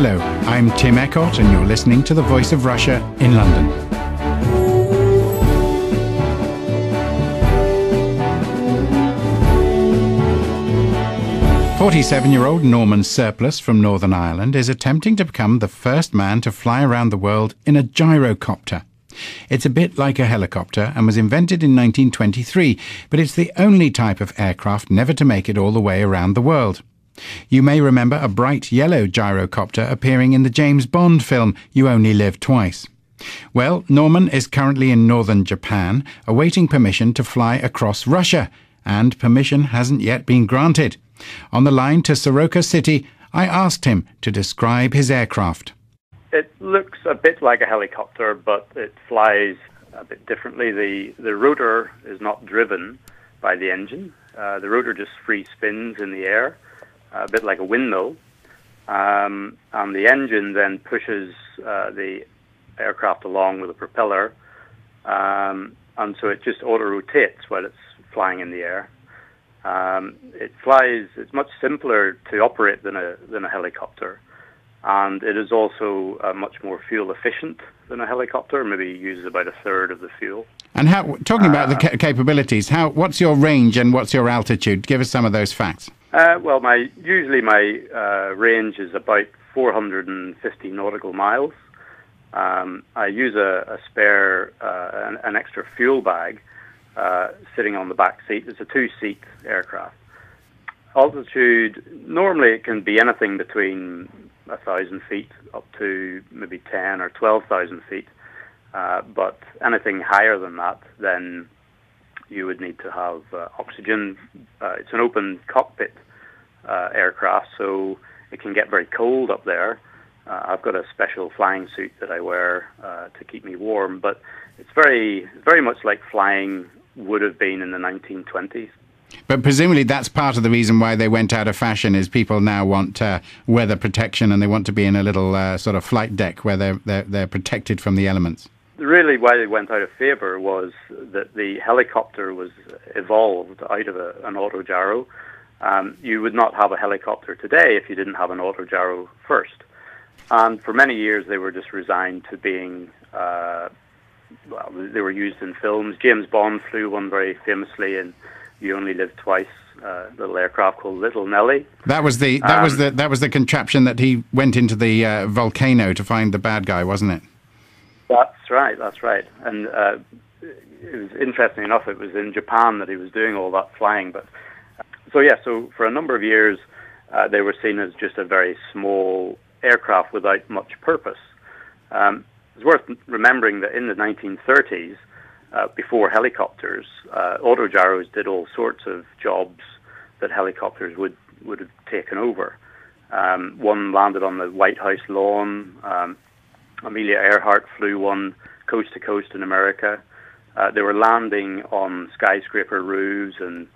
Hello, I'm Tim Ecott and you're listening to the Voice of Russia in London. "47-year-old Norman Surplus from Northern Ireland is attempting to become the first man to fly around the world in a gyrocopter. It's a bit like a helicopter and was invented in 1923, but it's the only type of aircraft never to make it all the way around the world. You may remember a bright yellow gyrocopter appearing in the James Bond film You Only Live Twice. Well, Norman is currently in northern Japan, awaiting permission to fly across Russia, and permission hasn't yet been granted. On the line to Soroka City, I asked him to describe his aircraft. It looks a bit like a helicopter, but it flies a bit differently. The rotor is not driven by the engine. The rotor just free spins in the air, a bit like a windmill. And the engine then pushes the aircraft along with a propeller. And so it just auto-rotates while it's flying in the air. It's much simpler to operate than a helicopter. And it is also much more fuel efficient than a helicopter. Maybe uses about a third of the fuel. And talking about the capabilities, what's your range and what's your altitude? Give us some of those facts. Well, usually my range is about 450 nautical miles. I use a spare, an extra fuel bag sitting on the back seat. It's a two-seat aircraft. Altitude, normally it can be anything between 1,000 feet up to maybe 10 or 12,000 feet. But anything higher than that, then you would need to have oxygen. It's an open cockpit aircraft, so it can get very cold up there. I've got a special flying suit that I wear to keep me warm, but it's very, very much like flying would have been in the 1920s. But presumably that's part of the reason why they went out of fashion, is people now want weather protection and they want to be in a little sort of flight deck where they're protected from the elements. Really, why they went out of favour was that the helicopter was evolved out of an autogyro. You would not have a helicopter today if you didn't have an autogyro first. And for many years they were just resigned to being, they were used in films. James Bond flew one very famously in You Only Live Twice, little aircraft called Little Nelly. That was the contraption that he went into the volcano to find the bad guy, wasn't it? That's right. And it was interesting enough, it was in Japan that he was doing all that flying. But so for a number of years, they were seen as just a very small aircraft without much purpose. It's worth remembering that in the 1930s, before helicopters, autogyros did all sorts of jobs that helicopters would have taken over. One landed on the White House lawn. Amelia Earhart flew one coast to coast in America. They were landing on skyscraper roofs and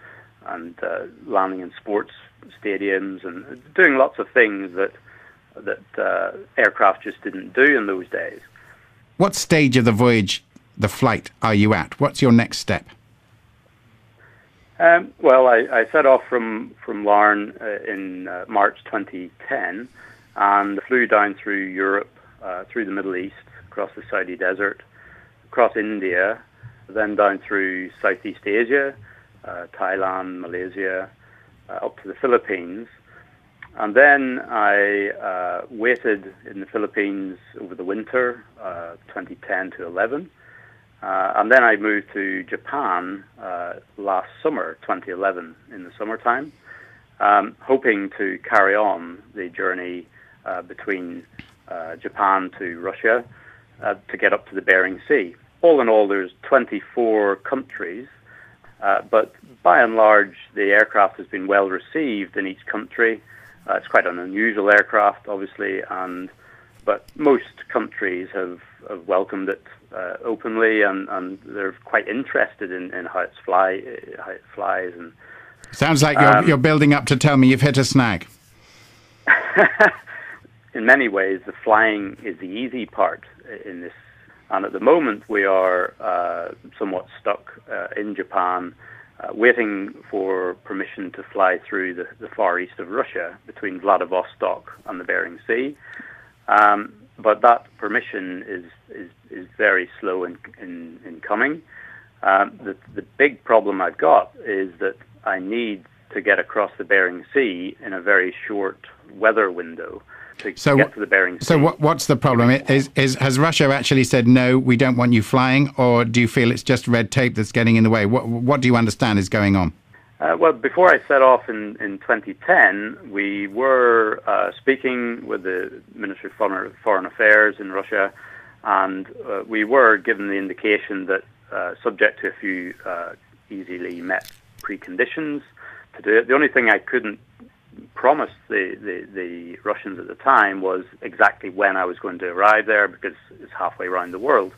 landing in sports stadiums and doing lots of things that aircraft just didn't do in those days. What stage of the voyage, the flight, are you at? What's your next step? Well, I set off from Larne in March 2010 and flew down through Europe, through the Middle East, across the Saudi desert, across India, then down through Southeast Asia, Thailand, Malaysia, up to the Philippines. And then I waited in the Philippines over the winter, 2010 to 11. And then I moved to Japan last summer, 2011, in the summertime, hoping to carry on the journey between Japan to Russia to get up to the Bering Sea. All in all, there's 24 countries, but by and large, the aircraft has been well received in each country. It's quite an unusual aircraft, obviously, but most countries have welcomed it openly, and they're quite interested in how it flies. And sounds like you're building up to tell me you've hit a snag. In many ways, the flying is the easy part in this, and at the moment we are somewhat stuck in Japan, waiting for permission to fly through the far east of Russia between Vladivostok and the Bering Sea. But that permission is very slow in coming. The big problem I've got is that I need to get across the Bering Sea in a very short weather window to get to the Bering Sea. So what's the problem? Has Russia actually said, no, we don't want you flying, or do you feel it's just red tape that's getting in the way? What do you understand is going on? Well, before I set off in 2010, we were speaking with the Ministry of Foreign Affairs in Russia, and we were given the indication that, subject to a few easily met preconditions to do it, the only thing I couldn't promise the Russians at the time was exactly when I was going to arrive there, because it's halfway around the world.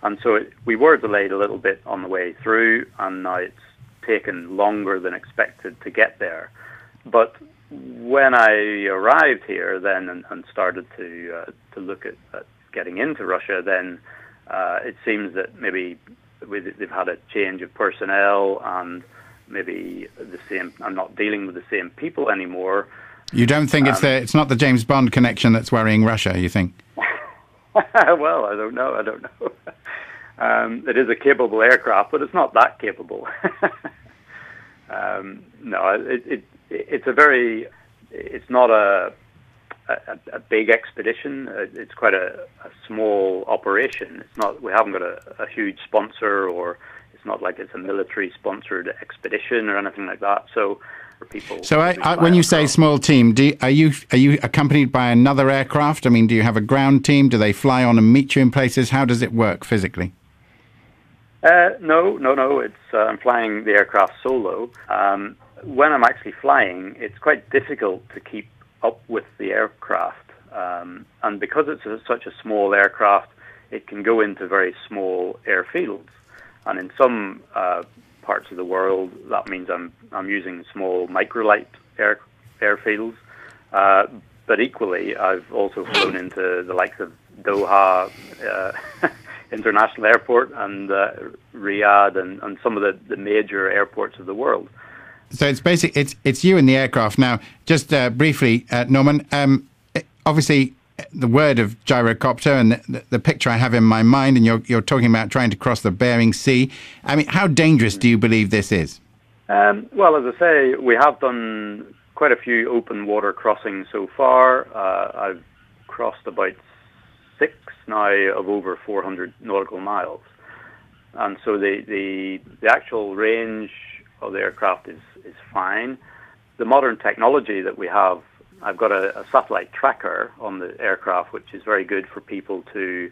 And so we were delayed a little bit on the way through, and now it's taken longer than expected to get there. But when I arrived here then and started to look at getting into Russia, then it seems that maybe they've had a change of personnel, and maybe I'm not dealing with the same people anymore. You don't think it's not the James Bond connection that's worrying Russia, you think? Well, I don't know. It is a capable aircraft, but it's not that capable. No, it's not a big expedition. It's quite a small operation. We haven't got a huge sponsor, or it's not like it's a military-sponsored expedition or anything like that. So for people. So when you say small team, are you accompanied by another aircraft? I mean, do you have a ground team? Do they fly on and meet you in places? How does it work physically? No. It's I'm flying the aircraft solo. When I'm actually flying, it's quite difficult to keep up with the aircraft, and because it's such a small aircraft, it can go into very small airfields, and in some parts of the world, that means I'm using small microlight airfields. But equally, I've also flown into the likes of Doha International Airport and Riyadh and some of the major airports of the world. So it's you in the aircraft now. Just briefly, Norman. Obviously, the word of gyrocopter and the picture I have in my mind, and you're talking about trying to cross the Bering Sea. I mean, how dangerous do you believe this is? Well, as I say, we have done quite a few open water crossings so far. I've crossed about 6 now of over 400 nautical miles, and so the actual range of the aircraft is fine. The modern technology that we have, I've got a satellite tracker on the aircraft, which is very good for people to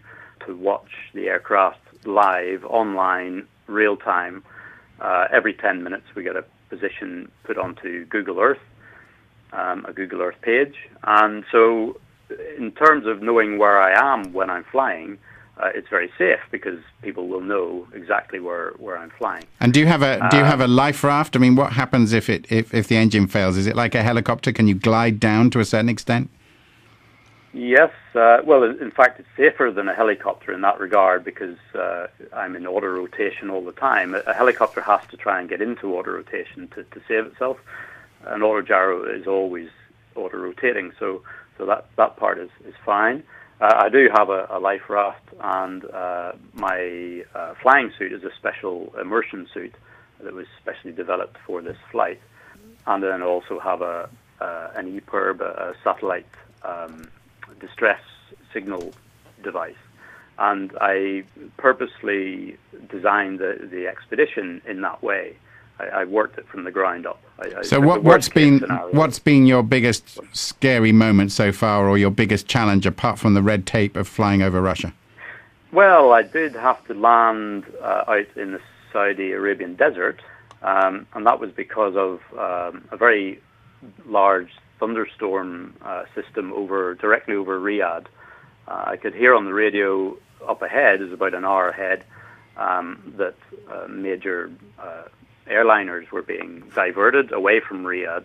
watch the aircraft live, online, real time. Every 10 minutes we get a position put onto Google Earth, a Google Earth page. And so in terms of knowing where I am when I'm flying, it's very safe because people will know exactly where I'm flying. And do you have a life raft? I mean, what happens if the engine fails? Is it like a helicopter? Can you glide down to a certain extent? Yes. Well, in fact, it's safer than a helicopter in that regard because I'm in auto rotation all the time. A helicopter has to try and get into auto rotation to save itself. An autogyro is always auto rotating, so that part is fine. I do have a life raft, and my flying suit is a special immersion suit that was specially developed for this flight. And then I also have an EPIRB, a satellite distress signal device. And I purposely designed the expedition in that way. I worked it from the ground up. So what's been your biggest scary moment so far, or your biggest challenge apart from the red tape of flying over Russia? Well, I did have to land out in the Saudi Arabian desert, and that was because of a very large thunderstorm system directly over Riyadh. I could hear on the radio up ahead, is about an hour ahead, that major airliners were being diverted away from Riyadh,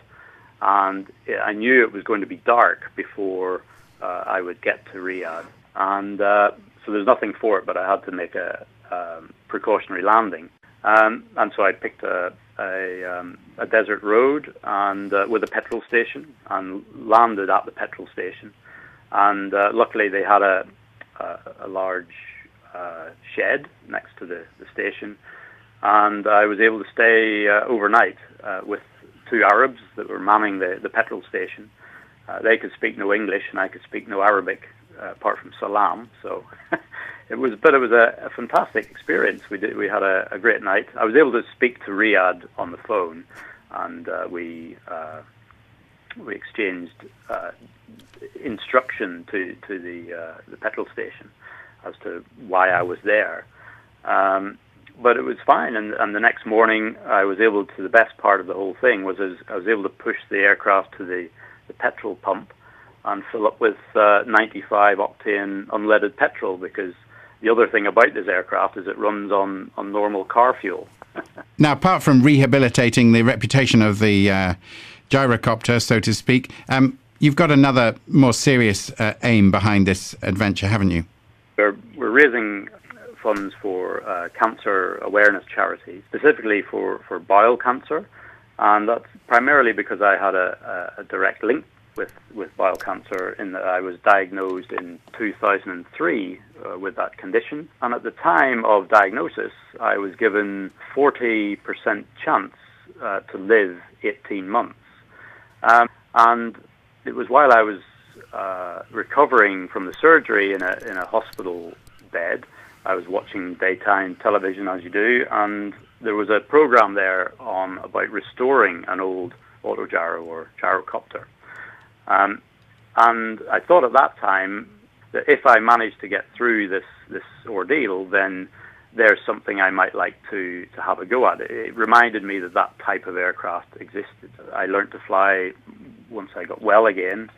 and I knew it was going to be dark before I would get to Riyadh, and so there's nothing for it, but I had to make a precautionary landing, and so I picked a desert road and with a petrol station and landed at the petrol station, And luckily they had a large shed next to the station, and I was able to stay overnight with two Arabs that were manning the petrol station. They could speak no English, and I could speak no Arabic apart from salam. So it was a fantastic experience. We had a great night. I was able to speak to Riyadh on the phone, and we exchanged instruction to the petrol station as to why I was there. But it was fine, and the next morning I was able to, the best part of the whole thing was I was able to push the aircraft to the petrol pump and fill up with 95 octane unleaded petrol, because the other thing about this aircraft is it runs on normal car fuel. Now, apart from rehabilitating the reputation of the gyrocopter, so to speak, you've got another more serious aim behind this adventure, haven't you? We're raising funds for cancer awareness charities, specifically for bowel cancer, and that's primarily because I had a direct link with bowel cancer, in that I was diagnosed in 2003 with that condition, and at the time of diagnosis I was given 40% chance to live 18 months, and it was while I was recovering from the surgery in a hospital bed. I was watching daytime television, as you do, and there was a program there on about restoring an old autogyro or gyrocopter. And I thought at that time that if I managed to get through this ordeal, then there's something I might like to have a go at. It reminded me that type of aircraft existed. I learned to fly once I got well again,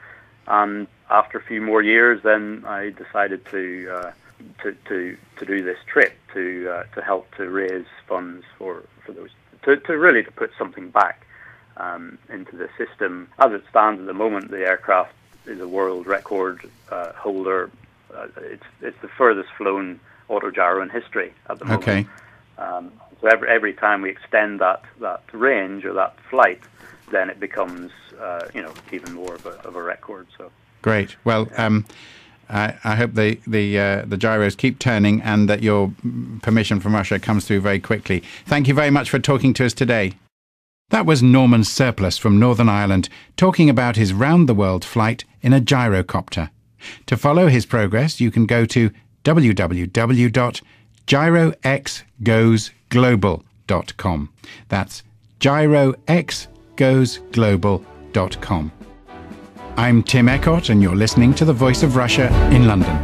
and after a few more years, then I decided to do this trip to help to raise funds for those, to really to put something back into the system. As it stands at the moment, the aircraft is a world record holder. It's the furthest flown autogyro in history at the moment. Okay. So every time we extend that range or that flight, then it becomes even more of a record. So great. Well, I hope the gyros keep turning and that your permission from Russia comes through very quickly. Thank you very much for talking to us today. That was Norman Surplus from Northern Ireland talking about his round-the-world flight in a gyrocopter. To follow his progress, you can go to www.gyroxgoesglobal.com. That's gyroxgoesglobal.com. I'm Tim Ecott, and you're listening to The Voice of Russia in London.